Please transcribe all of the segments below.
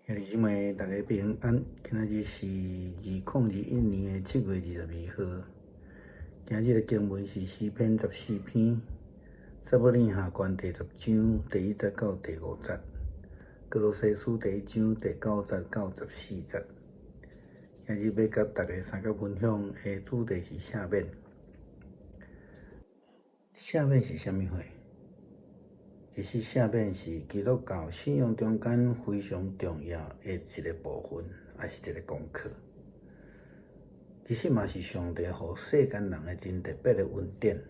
兄弟姊妹，大家平安。今仔日是2021年的7月22号。今日的经文是诗篇14篇，撒母耳下传第10章第1节到第5节，歌罗西书第1章第9节到14节。今日要甲大家三角分享的主题是赦免。赦免是啥物货？其实赦免是基督教信仰中间非常重要的一个部分，也是一个功课。其实嘛是上帝予世间人的真特别的恩典。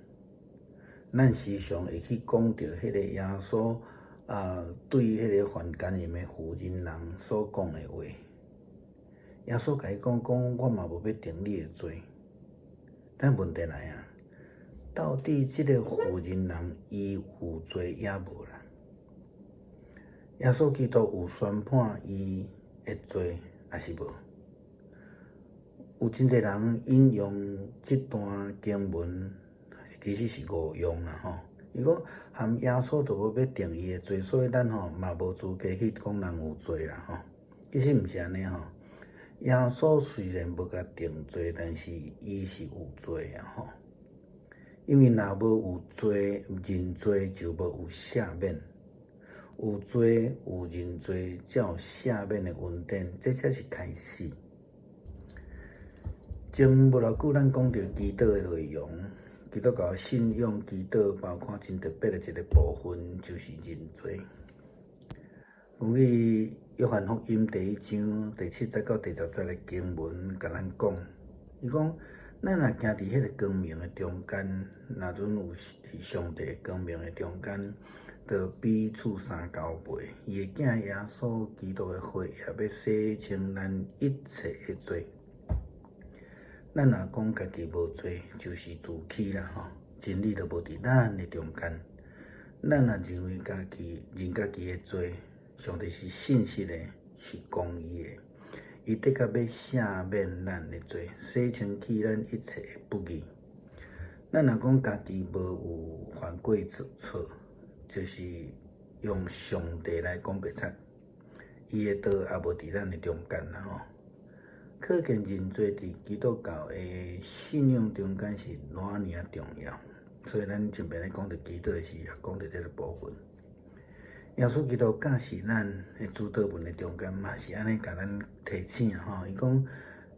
咱时常会去讲到迄个耶稣对迄个犯奸淫的妇人人所讲的话。耶稣甲伊讲，我嘛无要定你的罪。但问题来啊，到底这个妇人人伊有罪也无啦？耶稣基督有宣判伊的罪还是无？有真侪人引用这段经文，其实是误用啦吼。伊讲含耶稣都无要定伊的罪，所以咱嘛无资格去讲人有罪啦吼。其实毋是安尼吼。耶稣虽然无甲定罪，但是伊是有罪啊吼。因为若无有罪认罪，就无有赦免。有罪有认罪，才有赦免的恩典，这才是开始。前无偌久，咱讲到祈祷的内容，基督教信仰祈祷包括真特别的一个部分，就是认罪。根据约翰福音第1章第7节到第10节的经文，甲咱讲，伊讲，咱若行伫迄个光明的中间，若准有伫上帝光明的中间，就彼此相交陪。伊的囝耶稣基督的血也要洗清咱一切的罪。咱若讲家己无罪，就是自欺啦吼。真理就无伫咱的中间。咱若认为家己的罪，上帝是信实的，是公义的。伊的确要赦免咱的罪，洗清去咱一切的不义。咱若讲家己无有犯过错，就是用上帝来讲白贼，伊的道也无伫咱的中间啦吼。可见认罪伫基督教的信仰中间是偌尔啊重要，所以咱前面咧讲到祈祷时，也讲到这个部分。耶稣基督教是咱的主祷文的中间，嘛是安尼甲咱提醒吼。伊讲，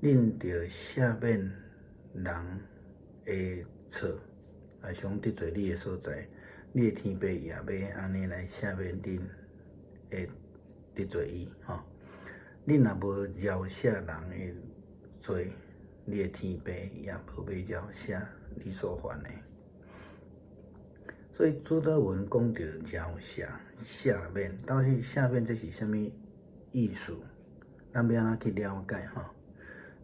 恁着赦免人的错，想得罪你的所在，你的天父也要安尼来赦免恁的得罪伊吼。你若无饶赦人的罪，你的天父也无要饶赦你所犯的。所以主祷文讲到饶赦、赦免，到底赦免这是啥物意思？咱要安怎去了解吼？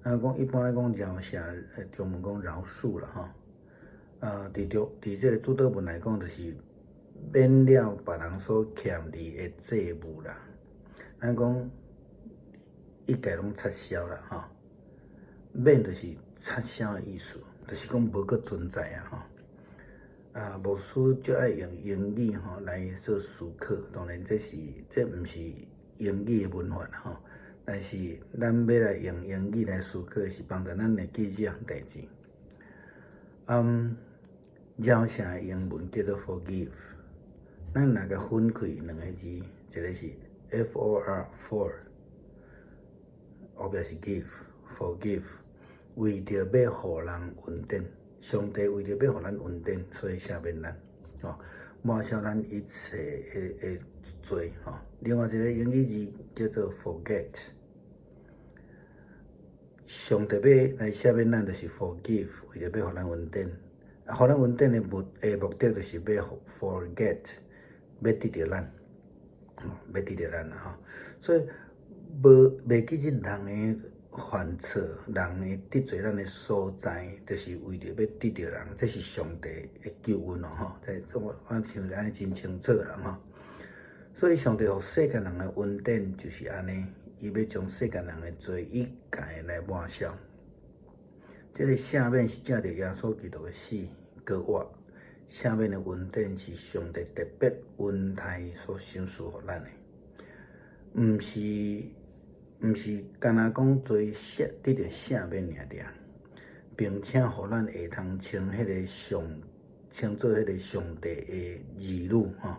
讲一般来讲饶赦，中文讲饶恕啦吼。伫这个主祷文来讲，就是免了别人所欠你的债务啦。咱讲一概拢撤销啦吼，免就是撤销的意思，就是讲无搁存在啊吼。牧师就爱用英语吼来做思考，当然这毋是英语的文法啦吼，但是咱要来用英语来思考，是帮助咱来记这项代志。饶赦的英文叫做 forgive， 咱若甲分开两个字，一个是 for， 后壁是 forgive， 为着要互人恩典。上帝为着要互咱恩典，所以赦免咱，抹消咱一切的罪，另外一个英语字叫做 forget， 上帝要来赦免咱，就是 forgive， 为着要互咱恩典，互咱恩典的目的就是要 forget， 要得到咱，所以袂记人的犯错，人的得罪咱的所在，就是为着要得到人，这是上帝的救恩吼。我像安尼真清楚啦吼。所以上帝予世间人的恩典就是安尼，伊要将世间人的罪一概来抹消。这个赦免是借着耶稣基督的死割活，赦免的恩典是上帝特别恩待所赏赐予咱的，毋是毋是干那讲做得到赦免尔，并且互咱会通称做迄个上帝的儿女吼，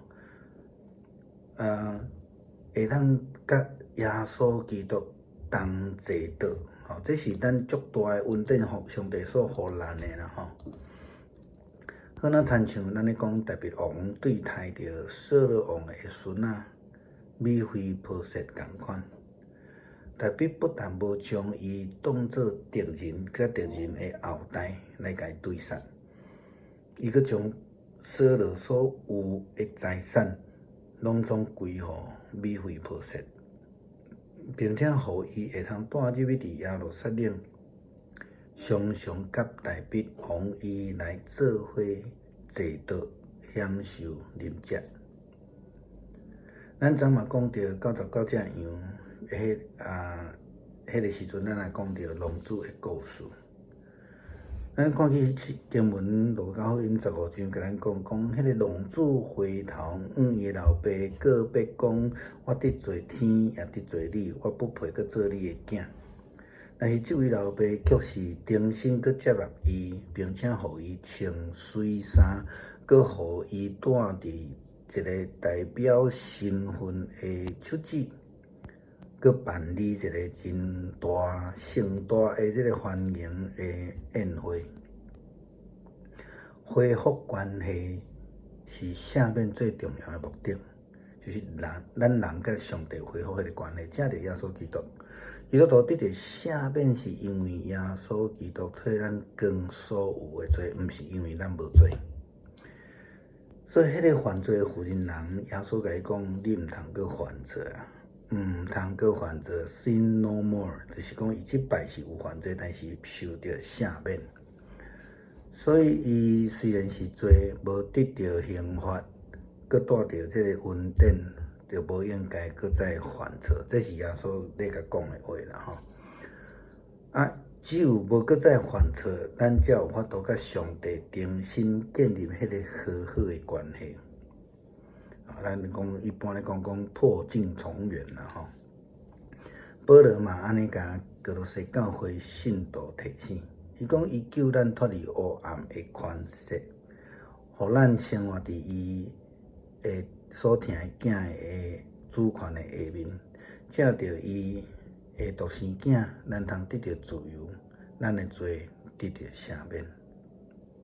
会通甲耶稣基督同坐道，吼，这是咱足大的恩典，互上帝所互咱的啦吼。好，咱亲像咱咧讲，大卫王对待着扫罗王的孙仔米非波设共款。大卫不但无将伊当作敌人，甲敌人的后代来甲伊对杀，伊阁将扫罗所有的财产拢总归互米非波设，并且互伊会通带入去伫耶路撒冷，常常甲大卫王伊来做伙坐道，享受饮食。咱昨嘛讲到99只羊，迄个时阵，咱也讲到龙子的故事。咱看去经文路加福音15章，甲咱讲迄个龙子回头伊的老爸，告别讲：我得罪天，也得罪你，我不配阁做你的囝。但是这位老爸却是重新阁接纳伊，并且互伊穿水衫，阁互伊带伫一个代表身份的手指，阁办理一个真大盛大的这个欢迎的宴会。恢复关系是赦免最重要的目的，就是咱人甲上帝恢复迄个关系，正着耶稣基督。基督徒得到赦免，是因为耶稣基督替咱扛所有的罪，毋是因为咱无罪。所以，迄个犯罪的负责人，耶稣甲伊讲：你毋通阁犯罪啊，毋通阁犯罪 ，sin no more， 就是讲伊即摆是有犯罪，但是受到赦免。所以，伊虽然是罪，无得到刑罚，阁带着这个恩典，就无应该阁再犯错。这是耶稣咧甲讲的话啦吼。只有无阁再犯错，咱才有法度甲上帝重新建立迄个和好的关系。咱讲一般咧讲破镜重圆啦吼。保罗嘛安尼甲哥罗西教会信徒提醒，伊讲伊救咱脱离黑暗的权势，互咱生活伫伊的所疼的囝的主权的下面，借着伊的独生囝，咱通得到自由，咱的罪得到赦免。